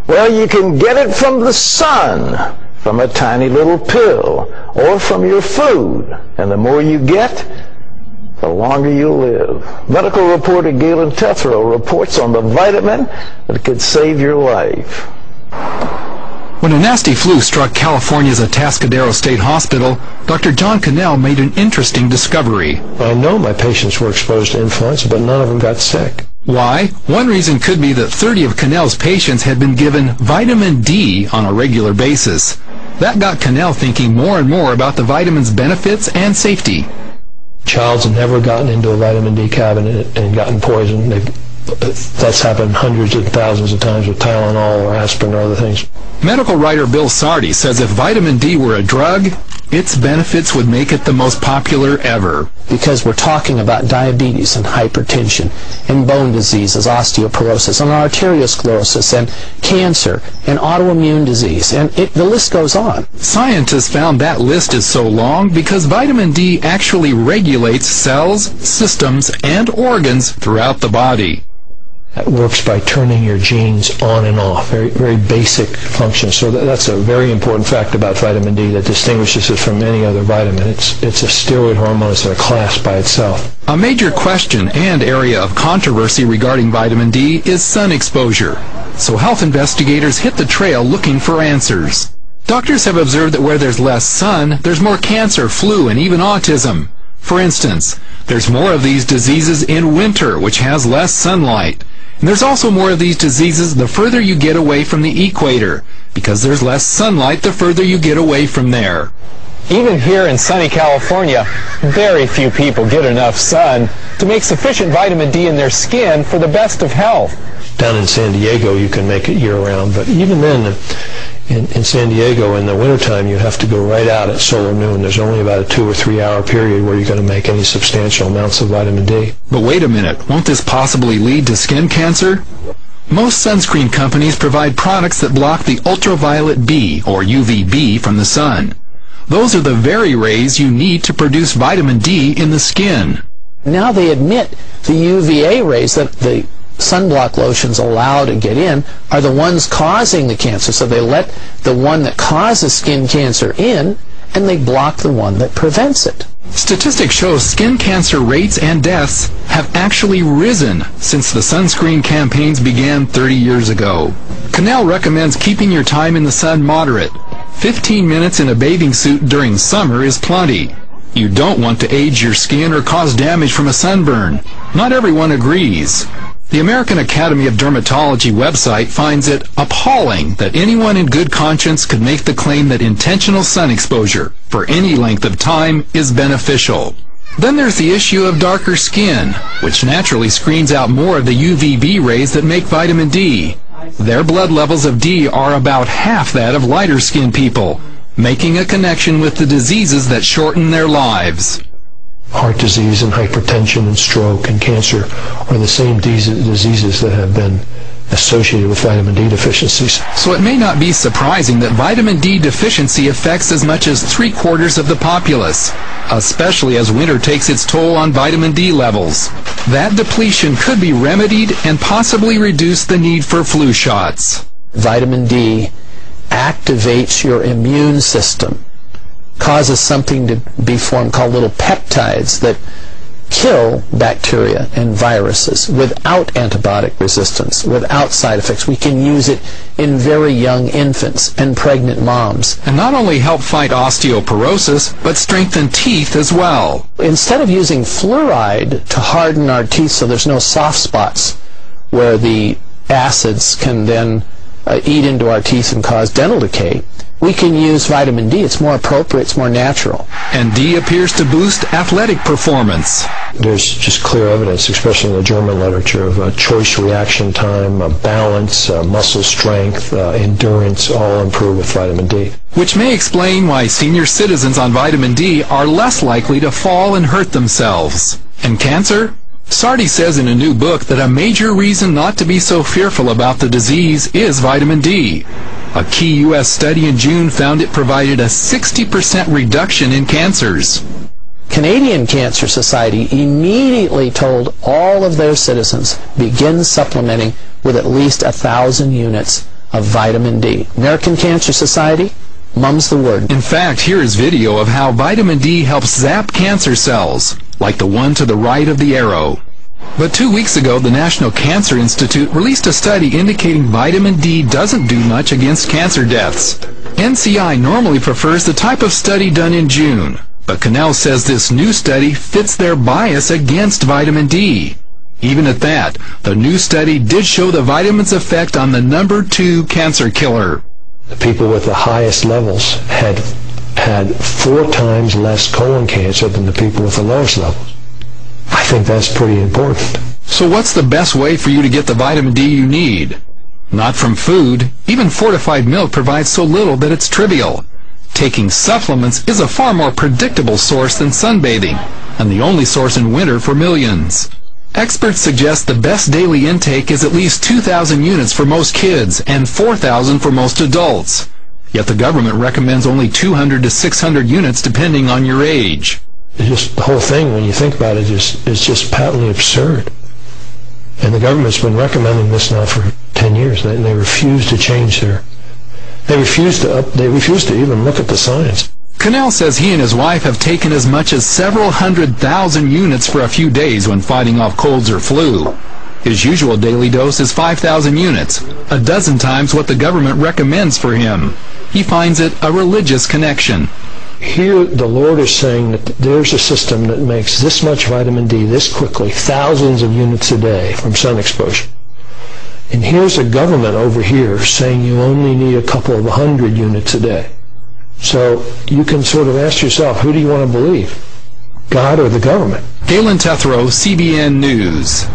Well, you can get it from the sun, from a tiny little pill, or from your food. And the more you get, the longer you live. Medical reporter Galen Tethrow reports on the vitamin that could save your life. When a nasty flu struck California's Atascadero State Hospital, Dr. John Cannell made an interesting discovery. I know my patients were exposed to influenza, but none of them got sick. Why? One reason could be that 30 of Cannell's patients had been given vitamin D on a regular basis. That got Cannell thinking more and more about the vitamin's benefits and safety. Child's never gotten into a vitamin D cabinet and gotten poisoned. That's happened hundreds of thousands of times with Tylenol or aspirin or other things. Medical writer Bill Sardi says if vitamin D were a drug, its benefits would make it the most popular ever. Because we're talking about diabetes and hypertension and bone diseases, osteoporosis and arteriosclerosis and cancer and autoimmune disease, and the list goes on. Scientists found that list is so long because vitamin D actually regulates cells, systems, and organs throughout the body. It works by turning your genes on and off, very, very basic functions. So that's a very important fact about vitamin D that distinguishes it from any other vitamin. It's a steroid hormone. It's in a class by itself. A major question and area of controversy regarding vitamin D is sun exposure. So health investigators hit the trail looking for answers. Doctors have observed that where there's less sun, there's more cancer, flu, and even autism. For instance, there's more of these diseases in winter, which has less sunlight. And there's also more of these diseases the further you get away from the equator, because there's less sunlight the further you get away from there. Even here in sunny California, very few people get enough sun to make sufficient vitamin D in their skin for the best of health. Down in San Diego, you can make it year-round, but even then, in San Diego, in the wintertime, you have to go right out at solar noon. There's only about a 2 or 3 hour period where you're going to make any substantial amounts of vitamin D. But wait a minute, won't this possibly lead to skin cancer? Most sunscreen companies provide products that block the ultraviolet B, or UVB, from the sun. Those are the very rays you need to produce vitamin D in the skin. Now they admit the UVA rays that the sunblock lotions allow to get in are the ones causing the cancer. So they let the one that causes skin cancer in, and they block the one that prevents it. Statistics show skin cancer rates and deaths have actually risen since the sunscreen campaigns began 30 years ago. Cannell recommends keeping your time in the sun moderate. 15 minutes in a bathing suit during summer is plenty. You don't want to age your skin or cause damage from a sunburn. Not everyone agrees. The American Academy of Dermatology website finds it appalling that anyone in good conscience could make the claim that intentional sun exposure for any length of time is beneficial. Then there's the issue of darker skin, which naturally screens out more of the UVB rays that make vitamin D. Their blood levels of D are about half that of lighter skinned people, making a connection with the diseases that shorten their lives. Heart disease and hypertension and stroke and cancer are the same diseases that have been associated with vitamin D deficiencies. So it may not be surprising that vitamin D deficiency affects as much as 3/4 of the populace, especially as winter takes its toll on vitamin D levels. That depletion could be remedied and possibly reduce the need for flu shots. Vitamin D activates your immune system, causes something to be formed called little peptides that kill bacteria and viruses without antibiotic resistance, without side effects. We can use it in very young infants and pregnant moms. And not only help fight osteoporosis, but strengthen teeth as well. Instead of using fluoride to harden our teeth so there's no soft spots where the acids can then eat into our teeth and cause dental decay, we can use vitamin D. It's more appropriate, it's more natural. And D appears to boost athletic performance. There's just clear evidence, especially in the German literature, of choice reaction time, balance, muscle strength, endurance, all improve with vitamin D. Which may explain why senior citizens on vitamin D are less likely to fall and hurt themselves. And cancer? Sardi says in a new book that a major reason not to be so fearful about the disease is vitamin D. A key U.S. study in June found it provided a 60% reduction in cancers. Canadian Cancer Society immediately told all of their citizens, begin supplementing with at least 1,000 units of vitamin D. American Cancer Society, mum's the word. In fact, here is video of how vitamin D helps zap cancer cells, like the one to the right of the arrow. But 2 weeks ago, the National Cancer Institute released a study indicating vitamin D doesn't do much against cancer deaths. NCI normally prefers the type of study done in June, but Cannell says this new study fits their bias against vitamin D. Even at that, the new study did show the vitamin's effect on the #2 cancer killer. The people with the highest levels had 4 times less colon cancer than the people with the lowest levels. I think that's pretty important. So what's the best way for you to get the vitamin D you need? Not from food. Even fortified milk provides so little that it's trivial. Taking supplements is a far more predictable source than sunbathing, and the only source in winter for millions. Experts suggest the best daily intake is at least 2,000 units for most kids and 4,000 for most adults. Yet the government recommends only 200 to 600 units depending on your age. The whole thing, when you think about it, is just patently absurd. And the government's been recommending this now for 10 years. They refuse to change they refuse to even look at the science. Cannell says he and his wife have taken as much as several 100,000 units for a few days when fighting off colds or flu. His usual daily dose is 5,000 units, a dozen times what the government recommends for him. He finds it a religious connection. Here the Lord is saying that there's a system that makes this much vitamin D this quickly, thousands of units a day from sun exposure. And here's a government over here saying you only need a couple of 100 units a day. So you can sort of ask yourself, who do you want to believe? God or the government? Galen Tethrow, CBN News.